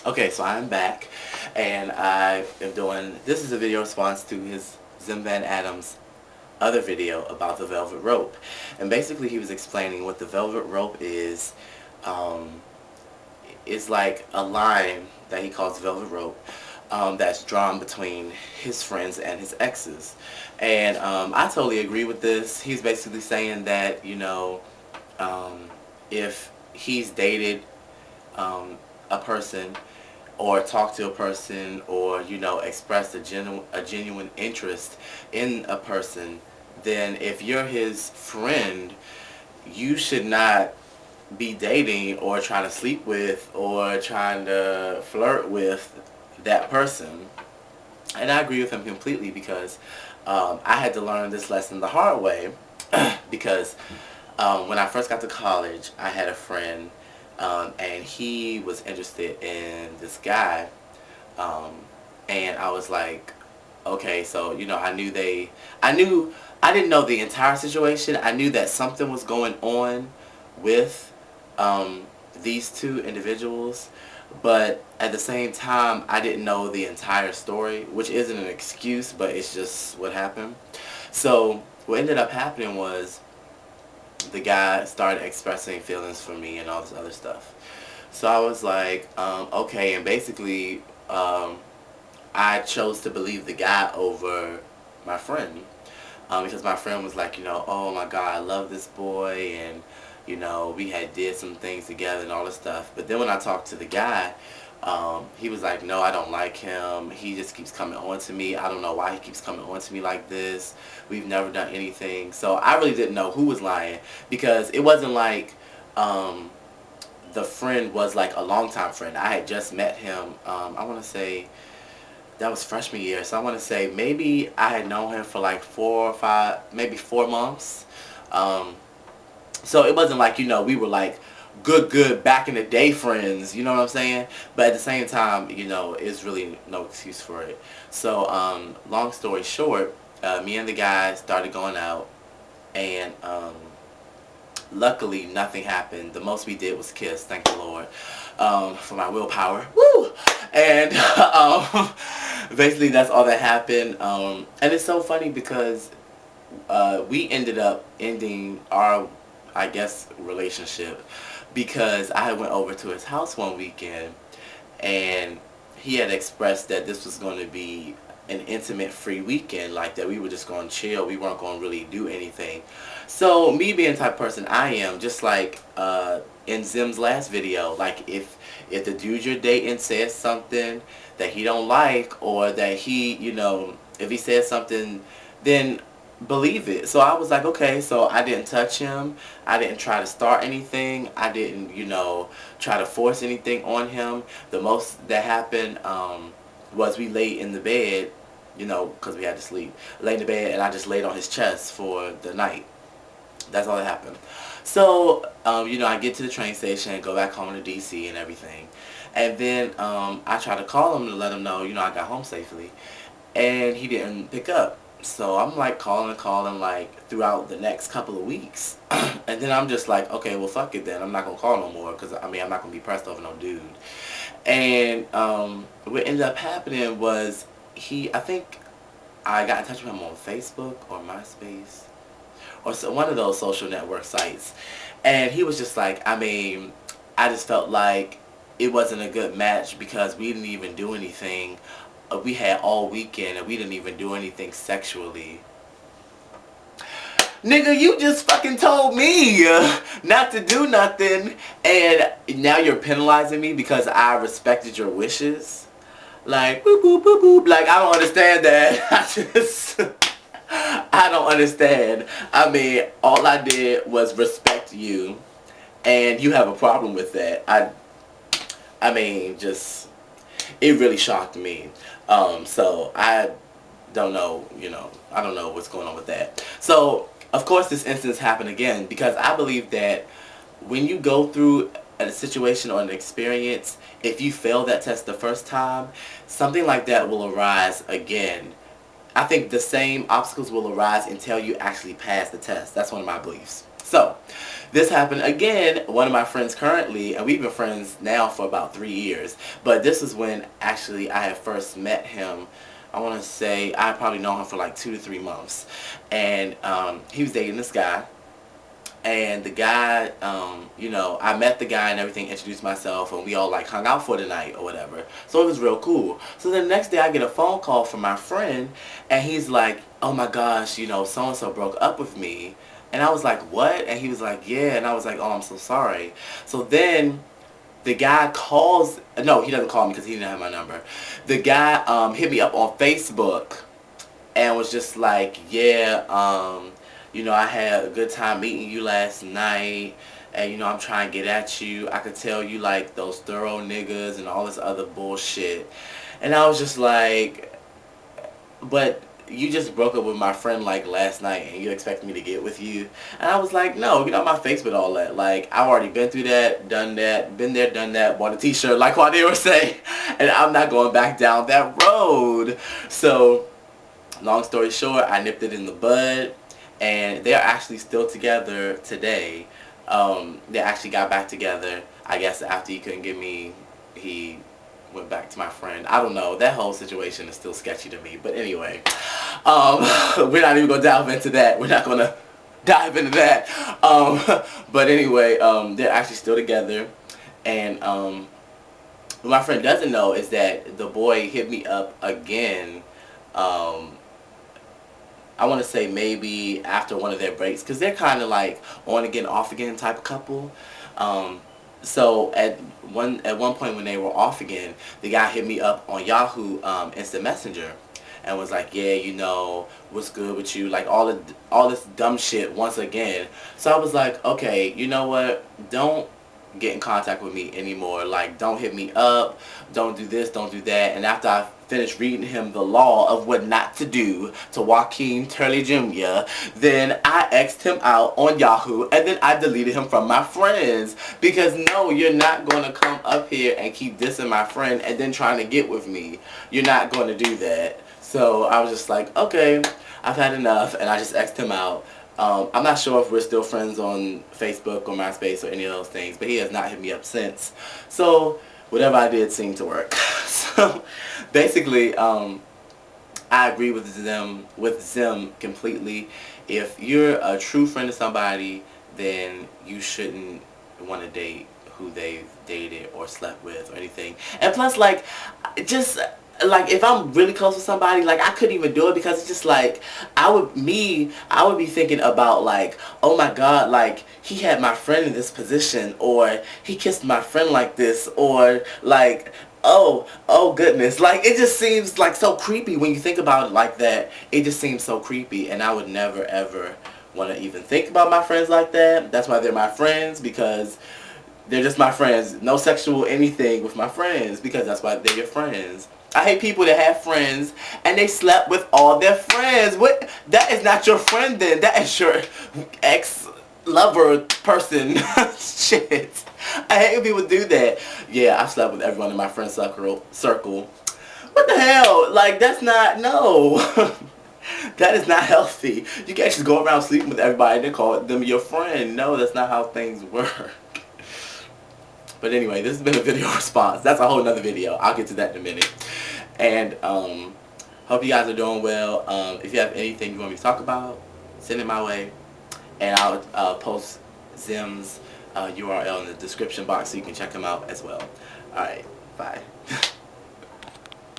Okay, so I'm back, and I am doing, this is a video response to his XemVanAdams other video about the velvet rope. And basically he was explaining what the velvet rope is. It's like a line that he calls velvet rope, that's drawn between his friends and his exes. And I totally agree with this. He's basically saying that, if he's dated a person or talk to a person or express a genuine interest in a person, then if you're his friend, you should not be dating or trying to sleep with or trying to flirt with that person. And I agree with him completely because I had to learn this lesson the hard way because when I first got to college, I had a friend, and he was interested in this guy, and I was like, okay, so I didn't know the entire situation. I knew that something was going on with these two individuals, but at the same time, I didn't know the entire story, which isn't an excuse, but it's just what happened. So what ended up happening was the guy started expressing feelings for me and all this other stuff. So I was like, okay, and basically I chose to believe the guy over my friend, because my friend was like, oh my God, I love this boy, and we had did some things together and all this stuff. But then when I talked to the guy, he was like, no, I don't like him. He just keeps coming on to me. I don't know why he keeps coming on to me like this. We've never done anything. So I really didn't know who was lying, because it wasn't like the friend was like a longtime friend. I had just met him, I want to say that was freshman year. So I want to say maybe I had known him for like 4 or 5, maybe 4 months. So it wasn't like, we were like good back in the day friends, you know what I'm saying? But at the same time, it's really no excuse for it. So long story short, me and the guy started going out, and luckily nothing happened. The most we did was kiss, thank the Lord, for my willpower. Woo! And basically that's all that happened. And it's so funny because we ended up ending our, I guess, relationship because I went over to his house one weekend, and he had expressed that this was going to be an intimate free weekend, like that we were just going to chill, we weren't going to really do anything. So me being the type of person I am, just like in Zim's last video, like if the dude you're dating says something that he don't like, or that he, if he says something, then believe it. So I was like, okay, so I didn't touch him, I didn't try to start anything, I didn't try to force anything on him. The most that happened was we laid in the bed, because we had to sleep, laid in the bed, and I just laid on his chest for the night. That's all that happened. So I get to the train station, go back home to DC and everything, and then I tried to call him to let him know I got home safely, and he didn't pick up. So I'm like calling like throughout the next couple of weeks. And then I'm just like, okay, well fuck it then. I'm not going to call no more, because I'm not going to be pressed over no dude. And what ended up happening was I think I got in touch with him on Facebook or MySpace or one of those social network sites. And he was just like, I just felt like it wasn't a good match because we didn't even do anything. We had all weekend and we didn't even do anything sexually. Nigga, you just fucking told me not to do nothing, and now you're penalizing me because I respected your wishes? Like, boop, boop, boop, boop. Like, I don't understand that. I don't understand. All I did was respect you, and you have a problem with that. It really shocked me. So I don't know, I don't know what's going on with that. So, of course this instance happened again, because I believe that when you go through a situation or an experience, if you fail that test the first time, something like that will arise again. I think the same obstacles will arise until you actually pass the test. That's one of my beliefs. So, this happened again, one of my friends currently, and we've been friends now for about 3 years, but this is when actually I had first met him. I want to say I probably known him for like 2 to 3 months, and he was dating this guy. And the guy, you know, I met the guy and everything, introduced myself, and we all like hung out for the night or whatever. So it was real cool. So the next day I get a phone call from my friend, and he's like, oh my gosh, you know, so-and-so broke up with me. And I was like, what? And he was like, yeah. And I was like, oh, I'm so sorry. So then the guy calls, no, he doesn't call me because he didn't have my number. The guy hit me up on Facebook and was just like, yeah, you know, I had a good time meeting you last night, and you know, I'm trying to get at you. I could tell you like those thorough niggas and all this other bullshit. And I was just like, but you just broke up with my friend like last night and you expect me to get with you? And I was like, no, get on my face with all that. Like, I've already been through that, done that, been there, done that, bought a t-shirt like what they were saying, and I'm not going back down that road. So, long story short, I nipped it in the bud. And they're actually still together today. They actually got back together. I guess after he couldn't get me, he went back to my friend. I don't know. That whole situation is still sketchy to me. But anyway, we're not even going to delve into that. We're not going to dive into that. But anyway, they're actually still together. And what my friend doesn't know is that the boy hit me up again. I want to say maybe after one of their breaks, because they're kind of like on again, off again type of couple. So at one point when they were off again, the guy hit me up on Yahoo Instant Messenger and was like, yeah, you know, what's good with you? Like all this dumb shit once again. So I was like, okay, you know what? Don't get in contact with me anymore. Like, don't hit me up, don't do this, don't do that. And after I finished reading him the law of what not to do to Joaquin Turley Jr., then I X'd him out on Yahoo, and then I deleted him from my friends. Because no, you're not going to come up here and keep dissing my friend and then trying to get with me. You're not going to do that. So I was just like, okay, I've had enough, and I just X'd him out. I'm not sure if we're still friends on Facebook or MySpace or any of those things, but he has not hit me up since. So whatever I did seemed to work. So basically, I agree with Zem completely. If you're a true friend of somebody, then you shouldn't want to date who they've dated or slept with or anything. And plus, like, just like if I'm really close with somebody, like I couldn't even do it, because it's just like I would be thinking about like, oh my god, like he had my friend in this position, or he kissed my friend like this, or like oh goodness, like it just seems like so creepy when you think about it like that. It just seems so creepy, and I would never ever want to even think about my friends like that. That's why they're my friends, because they're just my friends. No sexual anything with my friends, because that's why they're your friends. I hate people that have friends and they slept with all their friends. What? That is not your friend then. That is your ex-lover person. Shit. I hate when people do that. Yeah, I slept with everyone in my friend circle. What the hell? Like, that's not, no. That is not healthy. You can't just go around sleeping with everybody and then call them your friend. No, that's not how things work. But anyway, this has been a video response. That's a whole nother video. I'll get to that in a minute. And hope you guys are doing well. If you have anything you want me to talk about, send it my way. And I'll post Zem's URL in the description box so you can check him out as well. Alright.